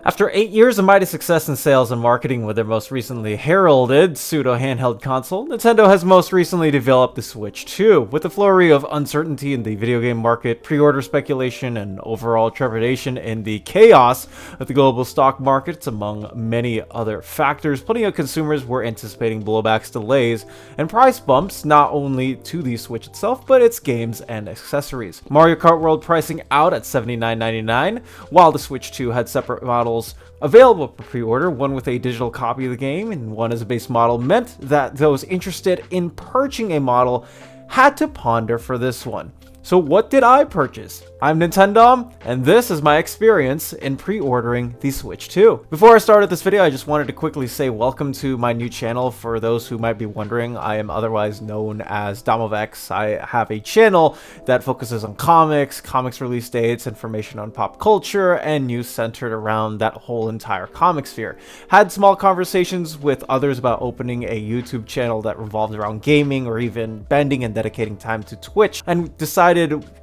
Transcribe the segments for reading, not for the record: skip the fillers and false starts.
After 8 years of mighty success in sales and marketing with their most recently heralded pseudo-handheld console, Nintendo has most recently developed the Switch 2. With a flurry of uncertainty in the video game market, pre-order speculation, and overall trepidation in the chaos of the global stock markets, among many other factors, plenty of consumers were anticipating blowbacks, delays, and price bumps not only to the Switch itself, but its games and accessories. Mario Kart World pricing out at $79.99, while the Switch 2 had separate models available for pre-order, one with a digital copy of the game and one as a base model, meant that those interested in purchasing a model had to ponder for this one. So what did I purchase? I'm Nintendo, and this is my experience in pre-ordering the Switch 2. Before I started this video, I just wanted to quickly say welcome to my new channel. For those who might be wondering, I am otherwise known as DomofX. I have a channel that focuses on comics release dates, information on pop culture, and news centered around that whole entire comic sphere. Had small conversations with others about opening a YouTube channel that revolved around gaming, or even bending and dedicating time to Twitch, and decided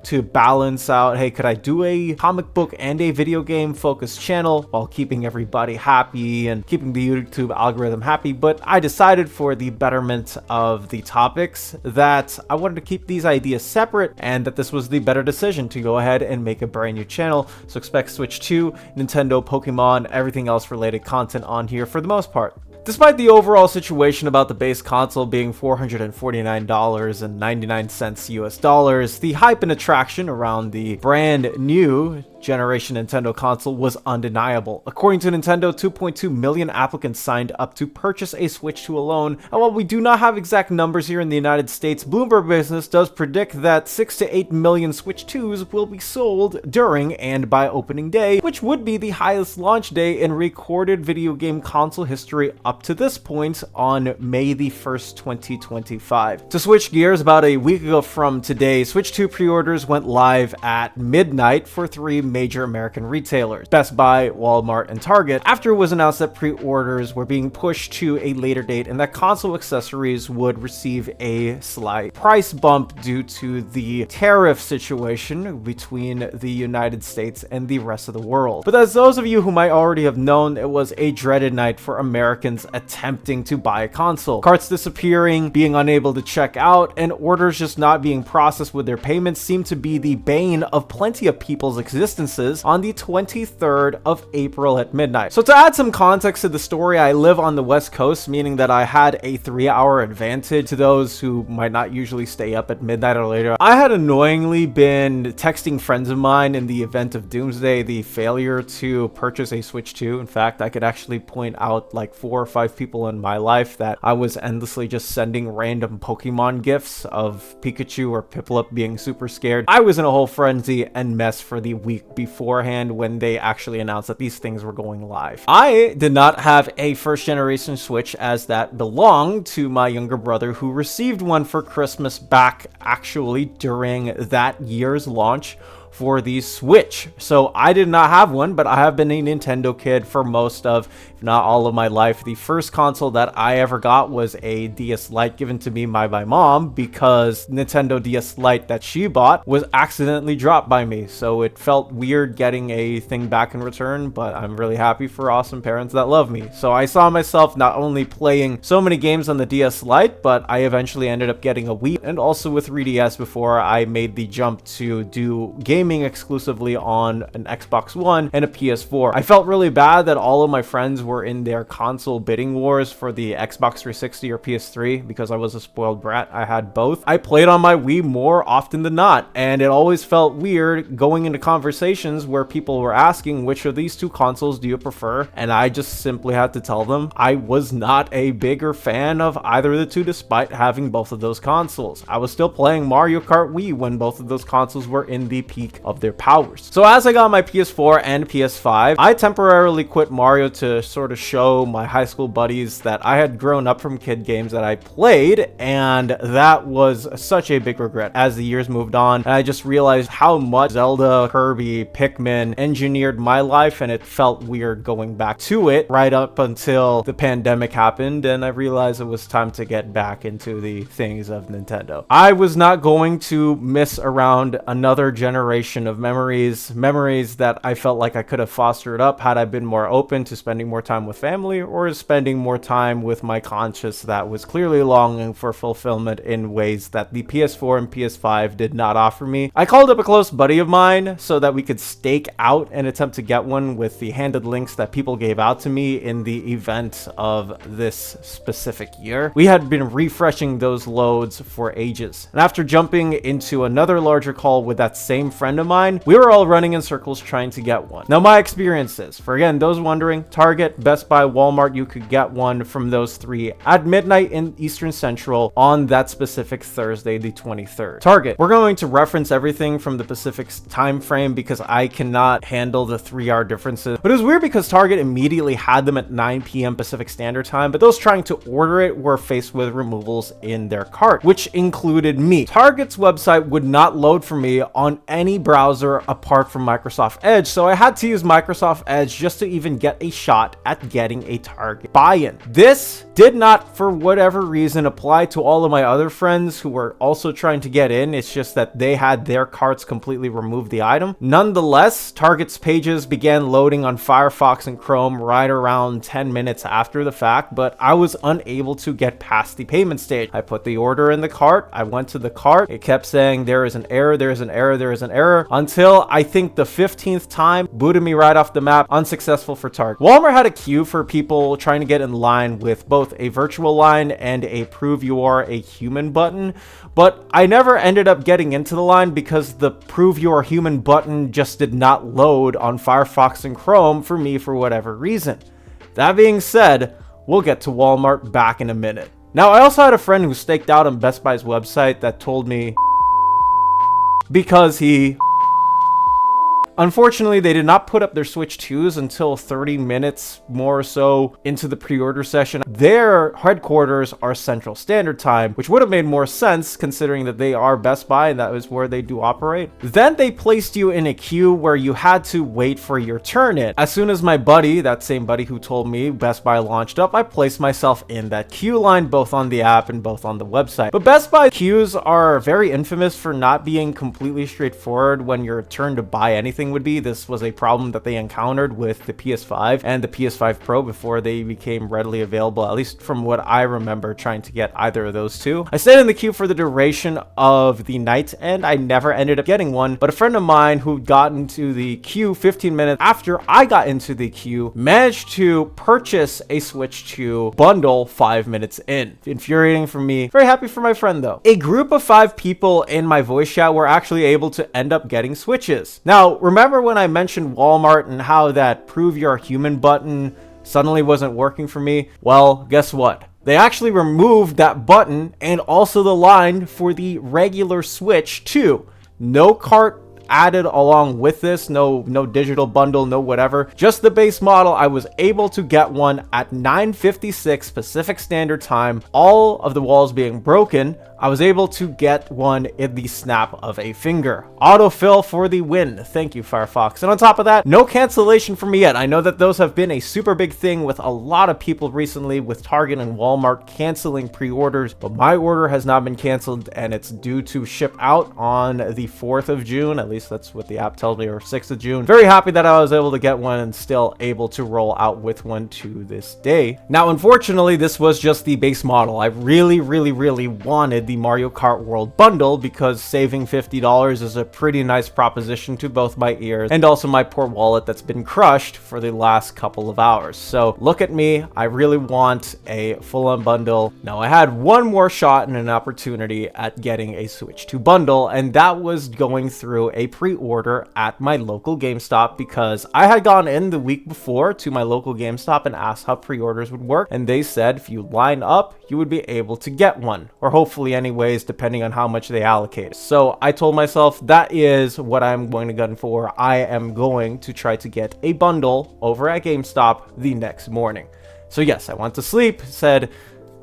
to balance out, hey, could I do a comic book and a video game focused channel while keeping everybody happy and keeping the YouTube algorithm happy? But I decided, for the betterment of the topics, that I wanted to keep these ideas separate and that this was the better decision to go ahead and make a brand new channel. So expect Switch 2, Nintendo, Pokemon, everything else related content on here for the most part. Despite the overall situation about the base console being $449.99 US dollars, the hype and attraction around the brand new generation Nintendo console was undeniable. According to Nintendo, 2.2 million applicants signed up to purchase a Switch 2 alone, and while we do not have exact numbers here in the United States, Bloomberg Business does predict that 6 to 8 million Switch 2s will be sold during and by opening day, which would be the highest launch day in recorded video game console history up to this point on May the 1st, 2025. To switch gears, about a week ago from today, Switch 2 pre-orders went live at midnight for 3 major American retailers: Best Buy, Walmart, and Target, after it was announced that pre-orders were being pushed to a later date and that console accessories would receive a slight price bump due to the tariff situation between the United States and the rest of the world. But as those of you who might already have known, it was a dreaded night for Americans attempting to buy a console. Carts disappearing, being unable to check out, and orders just not being processed with their payments seemed to be the bane of plenty of people's existence on the 23rd of April at midnight. So to add some context to the story, I live on the West Coast, meaning that I had a 3-hour advantage to those who might not usually stay up at midnight or later. I had annoyingly been texting friends of mine in the event of Doomsday, the failure to purchase a Switch 2. In fact, I could actually point out like 4 or 5 people in my life that I was endlessly just sending random Pokemon gifs of Pikachu or Piplup being super scared. I was in a whole frenzy and mess for the week beforehand when they actually announced that these things were going live. I did not have a first generation Switch, as that belonged to my younger brother, who received one for Christmas back actually during that year's launch for the Switch. So I did not have one, but I have been a Nintendo kid for most of, if not all of my life. The first console that I ever got was a DS Lite given to me by my mom, because Nintendo DS Lite that she bought was accidentally dropped by me. So it felt weird getting a thing back in return, but I'm really happy for awesome parents that love me. So I saw myself not only playing so many games on the DS Lite, but I eventually ended up getting a Wii and also with 3DS before I made the jump to do gaming exclusively on an Xbox One and a PS4. I felt really bad that all of my friends were in their console bidding wars for the Xbox 360 or PS3 because I was a spoiled brat. I had both. I played on my Wii more often than not, and it always felt weird going into conversations where people were asking, which of these two consoles do you prefer? And I just simply had to tell them I was not a bigger fan of either of the two, despite having both of those consoles. I was still playing Mario Kart Wii when both of those consoles were in the peak of their powers. So as I got my PS4 and PS5, I temporarily quit Mario to sort of show my high school buddies that I had grown up from kid games that I played, and that was such a big regret as the years moved on. And I just realized how much Zelda, Kirby, Pikmin engineered my life, and it felt weird going back to it right up until the pandemic happened, and I realized it was time to get back into the things of Nintendo. I was not going to miss around another generation celebration of memories that I felt like I could have fostered up had I been more open to spending more time with family or spending more time with my conscience that was clearly longing for fulfillment in ways that the PS4 and PS5 did not offer me. I called up a close buddy of mine so that we could stake out and attempt to get one with the handed links that people gave out to me in the event of this specific year. We had been refreshing those loads for ages, and after jumping into another larger call with that same friend of mine, we were all running in circles trying to get one. Now, my experiences, for again those wondering, Target, Best Buy, Walmart, you could get one from those three at midnight in Eastern Central on that specific Thursday, the 23rd. Target, we're going to reference everything from the Pacific time frame because I cannot handle the 3-hour differences, but it was weird because Target immediately had them at 9 p.m. Pacific Standard Time, but those trying to order it were faced with removals in their cart, which included me. Target's website would not load for me on any browser apart from Microsoft Edge, so I had to use Microsoft Edge just to even get a shot at getting a Target buy-in. This did not, for whatever reason, apply to all of my other friends who were also trying to get in. It's just that they had their carts completely remove the item. Nonetheless, Target's pages began loading on Firefox and Chrome right around 10 minutes after the fact, but I was unable to get past the payment stage. I put the order in the cart. I went to the cart. It kept saying there is an error, there is an error, there is an error, until I think the 15th time booted me right off the map. Unsuccessful for Target. Walmart had a queue for people trying to get in line with both a virtual line and a prove you are a human button, but I never ended up getting into the line because the prove you are human button just did not load on Firefox and Chrome for me for whatever reason. That being said, we'll get to Walmart back in a minute. Now, I also had a friend who staked out on Best Buy's website that told me because he... Unfortunately, they did not put up their Switch 2s until 30 minutes more or so into the pre-order session. Their headquarters are Central Standard Time, which would have made more sense considering that they are Best Buy and that is where they do operate. Then they placed you in a queue where you had to wait for your turn in. As soon as my buddy, that same buddy who told me Best Buy launched up, I placed myself in that queue line, both on the app and both on the website. But Best Buy queues are very infamous for not being completely straightforward when your turn to buy anything would be. This was a problem that they encountered with the PS5 and the PS5 Pro before they became readily available, at least from what I remember trying to get either of those two. I stayed in the queue for the duration of the night and I never ended up getting one, but a friend of mine who got into the queue 15 minutes after I got into the queue managed to purchase a Switch 2 bundle 5 minutes in. Infuriating for me. Very happy for my friend though. A group of 5 people in my voice chat were actually able to end up getting Switches. Now, remember when I mentioned Walmart and how that prove you're human button suddenly wasn't working for me? Well, guess what? They actually removed that button and also the line for the regular Switch too. No cart added along with this, no digital bundle, no whatever, just the base model. I was able to get one at 9:56 Pacific Standard Time, all of the walls being broken. I was able to get one in the snap of a finger. Autofill for the win. Thank you, Firefox. And on top of that, no cancellation for me yet. I know that those have been a super big thing with a lot of people recently, with Target and Walmart canceling pre-orders, but my order has not been canceled and it's due to ship out on the 4th of June. At least that's what the app tells me, or 6th of June. Very happy that I was able to get one and still able to roll out with one to this day. Now, unfortunately, this was just the base model. I really wanted the Mario Kart World bundle because saving $50 is a pretty nice proposition to both my ears and also my poor wallet that's been crushed for the last couple of hours. So look at me, I really want a full-on bundle. Now, I had one more shot and an opportunity at getting a Switch 2 bundle, and that was going through a pre-order at my local GameStop because I had gone in the week before to my local GameStop and asked how pre-orders would work, and they said if you line up, you would be able to get one, or hopefully anyways, depending on how much they allocate. So I told myself that is what I'm going to gun for. I am going to try to get a bundle over at GameStop the next morning. So yes, I went to sleep, said,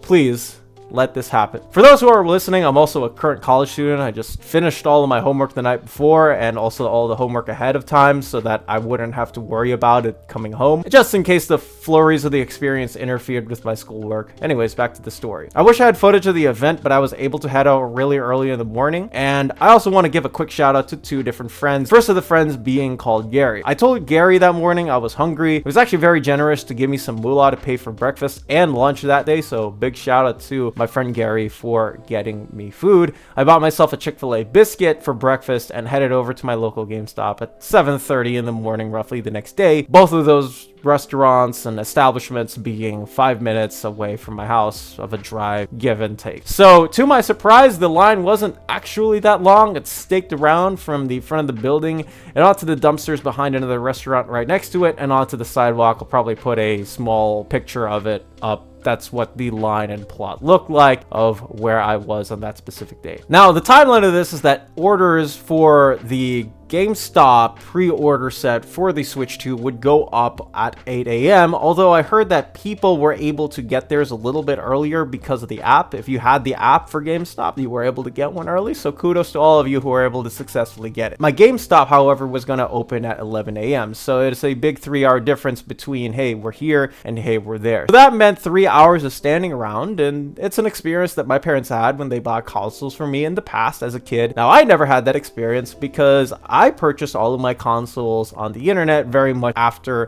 please let this happen. For those who are listening, I'm also a current college student. I just finished all of my homework the night before and also all the homework ahead of time so that I wouldn't have to worry about it coming home, just in case the flurries of the experience interfered with my schoolwork. Anyways, back to the story. I wish I had footage of the event, but I was able to head out really early in the morning. And I also want to give a quick shout out to two different friends. First of the friends being called Gary. I told Gary that morning I was hungry. He was actually very generous to give me some moolah to pay for breakfast and lunch that day. So big shout out to my friend Gary for getting me food. I bought myself a Chick-fil-A biscuit for breakfast and headed over to my local GameStop at 7:30 in the morning, roughly the next day. Both of those restaurants and establishments being 5 minutes away from my house of a drive, give and take. So to my surprise, the line wasn't actually that long. It staked around from the front of the building and onto the dumpsters behind another restaurant right next to it and onto the sidewalk. I'll probably put a small picture of it up. That's what the line and plot looked like of where I was on that specific day. Now, the timeline of this is that orders for the GameStop pre-order set for the Switch 2 would go up at 8 a.m. Although I heard that people were able to get theirs a little bit earlier because of the app. If you had the app for GameStop, you were able to get one early. So kudos to all of you who were able to successfully get it. My GameStop, however, was going to open at 11 a.m. So it's a big 3-hour difference between, hey, we're here and hey, we're there. So that meant 3 hours of standing around, and it's an experience that my parents had when they bought consoles for me in the past as a kid. Now, I never had that experience because I purchased all of my consoles on the internet very much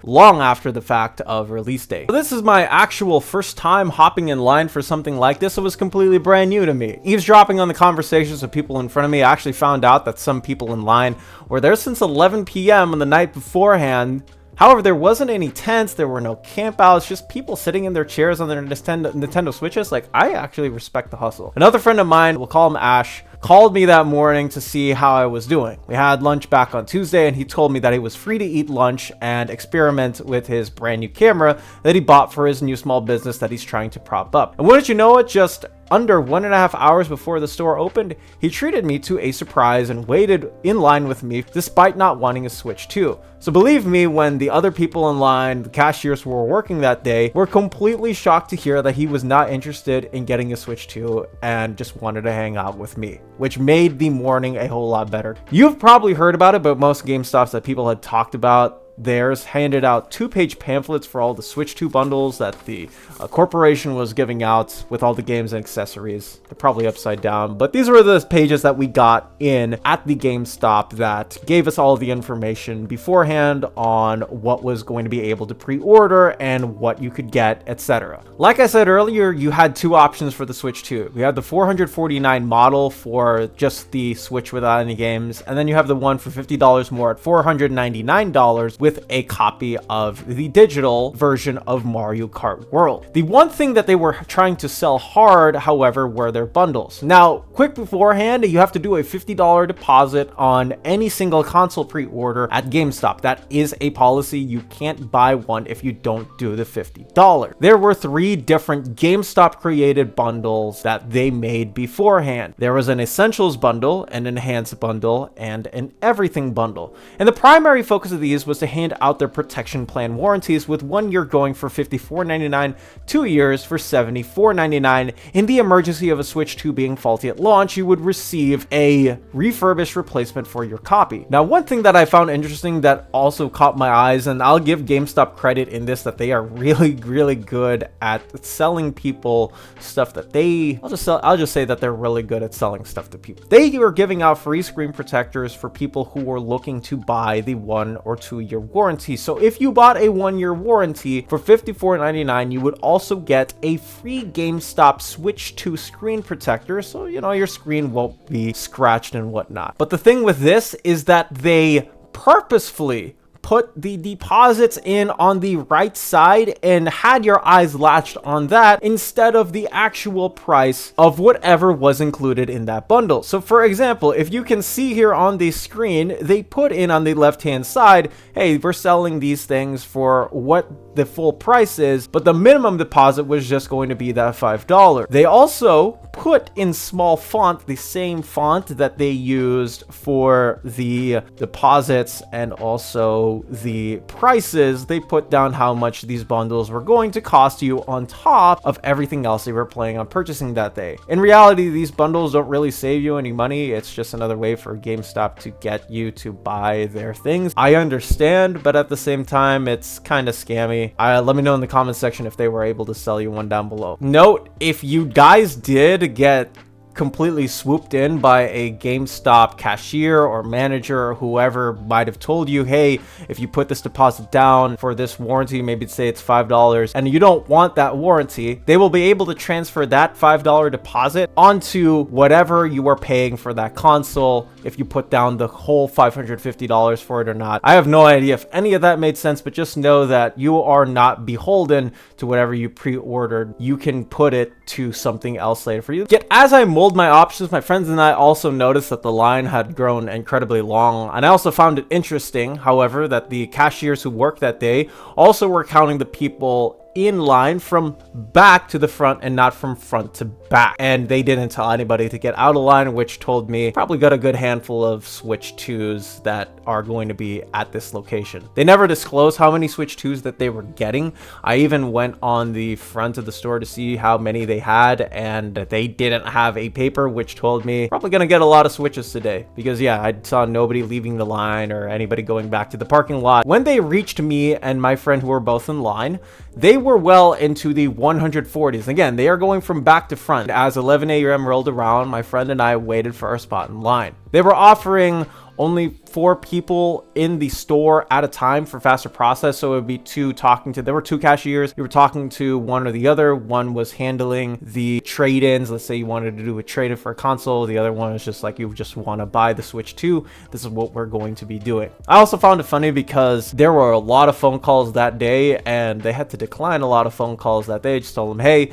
long after the fact of release day. So this is my actual first time hopping in line for something like this. It was completely brand new to me. Eavesdropping on the conversations of people in front of me, I actually found out that some people in line were there since 11 p.m. on the night beforehand. However, there wasn't any tents, there were no campouts, just people sitting in their chairs on their Nintendo Switches. Like, I actually respect the hustle. Another friend of mine, we'll call him Ash, called me that morning to see how I was doing. We had lunch back on Tuesday, and he told me that he was free to eat lunch and experiment with his brand new camera that he bought for his new small business that he's trying to prop up. And wouldn't you know it, just under 1.5 hours before the store opened, he treated me to a surprise and waited in line with me despite not wanting a Switch 2. So believe me, when the other people in line, the cashiers who were working that day, were completely shocked to hear that he was not interested in getting a Switch 2 and just wanted to hang out with me, which made the morning a whole lot better. You've probably heard about it, but most GameStops that people had talked about, theirs handed out 2-page pamphlets for all the Switch 2 bundles that the corporation was giving out with all the games and accessories. They're probably upside down, but these were the pages that we got in at the GameStop that gave us all the information beforehand on what was going to be able to pre-order and what you could get, etc. Like I said earlier, you had two options for the Switch 2. We had the $449 model for just the Switch without any games, and then you have the one for $50 more at $499 with a copy of the digital version of Mario Kart World. The one thing that they were trying to sell hard, however, were their bundles. Now, quick beforehand, you have to do a $50 deposit on any single console pre-order at GameStop. That is a policy. You can't buy one if you don't do the $50. There were 3 different GameStop created bundles that they made beforehand. There was an Essentials bundle, an Enhanced bundle, and an Everything bundle. And the primary focus of these was to hand out their protection plan warranties, with 1 year going for $54.99, 2 years for $74.99. In the emergency of a Switch 2 being faulty at launch, you would receive a refurbished replacement for your copy. Now, one thing that I found interesting that also caught my eyes, and I'll give GameStop credit in this, that they are really good at selling people stuff that I'll just say that they're really good at selling stuff to people. They were giving out free screen protectors for people who were looking to buy the 1 or 2 year warranty. So if you bought a 1 year warranty for $54.99, you would also get a free GameStop Switch 2 screen protector, so you know your screen won't be scratched and whatnot. But the thing with this is that they purposefully put the deposits in on the right side and had your eyes latched on that instead of the actual price of whatever was included in that bundle. So for example, if you can see here on the screen, they put in on the left hand side, hey, we're selling these things for what the full price is, but the minimum deposit was just going to be that $5. They also put in small font the same font that they used for the deposits and also show the prices, they put down how much these bundles were going to cost you on top of everything else they were planning on purchasing that day. In reality, these bundles don't really save you any money. It's just another way for GameStop to get you to buy their things. I understand, but at the same time, it's kind of scammy. Let me know in the comment section if they were able to sell you one down below. Note, if you guys did get completely swooped in by a GameStop cashier or manager or whoever might have told you, hey, if you put this deposit down for this warranty, maybe say it's $5, and you don't want that warranty, they will be able to transfer that $5 deposit onto whatever you are paying for that console, if you put down the whole $550 for it or not. I have no idea if any of that made sense, but just know that you are not beholden to whatever you pre-ordered. You can put it to something else later for you. Yet as I mold my options, my friends and I also noticed that the line had grown incredibly long, and I also found it interesting, however, that the cashiers who worked that day also were counting the people in line from back to the front and not from front to back, and they didn't tell anybody to get out of line, which told me probably got a good handful of Switch 2s that are going to be at this location. They never disclosed how many Switch 2s that they were getting. I even went on the front of the store to see how many they had, and they didn't have a paper, which told me probably gonna get a lot of Switches today, because yeah, I saw nobody leaving the line or anybody going back to the parking lot. When they reached me and my friend who were both in line, they were well into the 140s. Again, they are going from back to front. As 11 a.m. rolled around, my friend and I waited for our spot in line. They were offering only 4 people in the store at a time for faster process, so it would be there were 2 cashiers. You were talking to one or the other. One was handling the trade-ins. Let's say you wanted to do a trade-in for a console. The other one was just like, you just want to buy the Switch 2. This is what we're going to be doing. I also found it funny because there were a lot of phone calls that day, and they had to decline a lot of phone calls that day. Just told them, hey,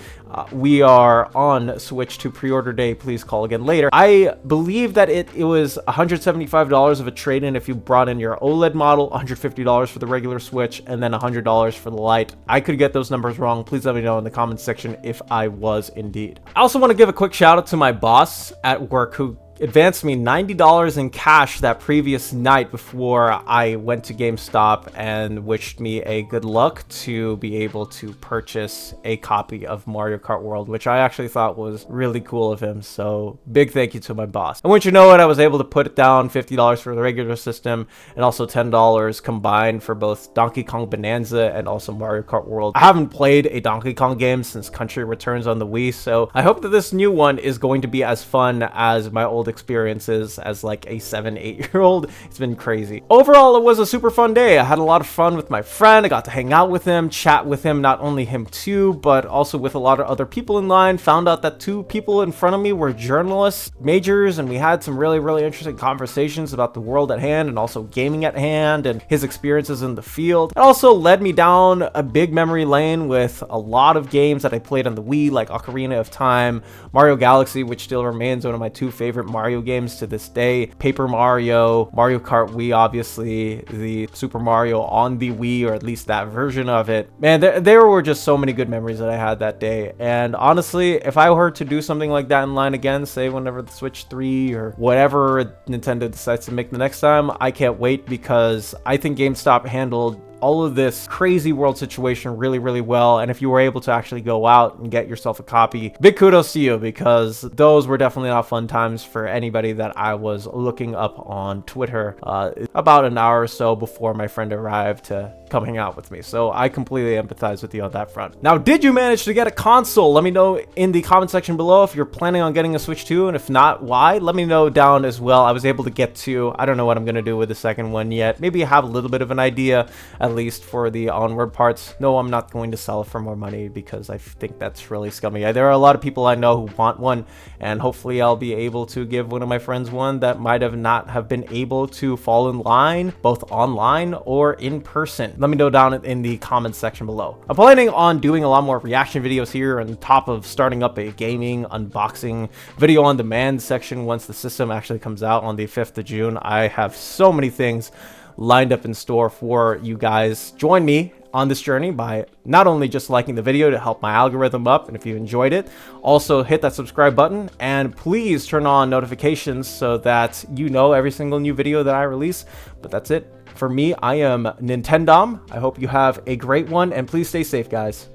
we are on Switch 2 pre-order day. Please call again later. I believe that it was $175 of a trade-in if you brought in your OLED model, $150 for the regular Switch, and then $100 for the Lite. I could get those numbers wrong. Please let me know in the comments section if I was indeed. I also want to give a quick shout out to my boss at work who advanced me $90 in cash that previous night before I went to GameStop and wished me a good luck to be able to purchase a copy of Mario Kart World, which I actually thought was really cool of him. So big thank you to my boss. And once you know it, I was able to put it down $50 for the regular system and also $10 combined for both Donkey Kong Bonanza and also Mario Kart World. I haven't played a Donkey Kong game since Country Returns on the Wii, so I hope that this new one is going to be as fun as my old experiences as like a 7-8-year-old. It's been crazy. Overall, it was a super fun day. I had a lot of fun with my friend. I got to hang out with him, chat with him, not only him too, but also with a lot of other people in line. Found out that 2 people in front of me were journalists, majors, and we had some really interesting conversations about the world at hand and also gaming at hand and his experiences in the field. It also led me down a big memory lane with a lot of games that I played on the Wii, like Ocarina of Time, Mario Galaxy, which still remains one of my 2 favorite Mario games to this day, Paper Mario, Mario Kart Wii, obviously, the Super Mario on the Wii, or at least that version of it. Man, there were just so many good memories that I had that day. And honestly, if I were to do something like that in line again, say whenever the Switch 3 or whatever Nintendo decides to make the next time, I can't wait, because I think GameStop handled all of this crazy world situation really well. And if you were able to actually go out and get yourself a copy, big kudos to you, because those were definitely not fun times for anybody that I was looking up on Twitter about an hour or so before my friend arrived to come hang out with me. So I completely empathize with you on that front. Now, did you manage to get a console? Let me know in the comment section below if you're planning on getting a Switch 2, and if not, why? Let me know down as well. I was able to get 2. I don't know what I'm going to do with the second one yet. Maybe have a little bit of an idea, at least for the onward parts. No, I'm not going to sell it for more money, because I think that's really scummy. There are a lot of people I know who want one, and hopefully I'll be able to give one of my friends one that might have not have been able to fall in line, both online or in person. Let me know down in the comments section below. I'm planning on doing a lot more reaction videos here on top of starting up a gaming unboxing video on demand section once the system actually comes out on the 5th of June. I have so many things lined up in store for you guys. Join me on this journey by not only just liking the video to help my algorithm up, and if you enjoyed it, also hit that subscribe button, and please turn on notifications so that you know every single new video that I release. But that's it. For me, I am Nintendom. I hope you have a great one, and please stay safe, guys.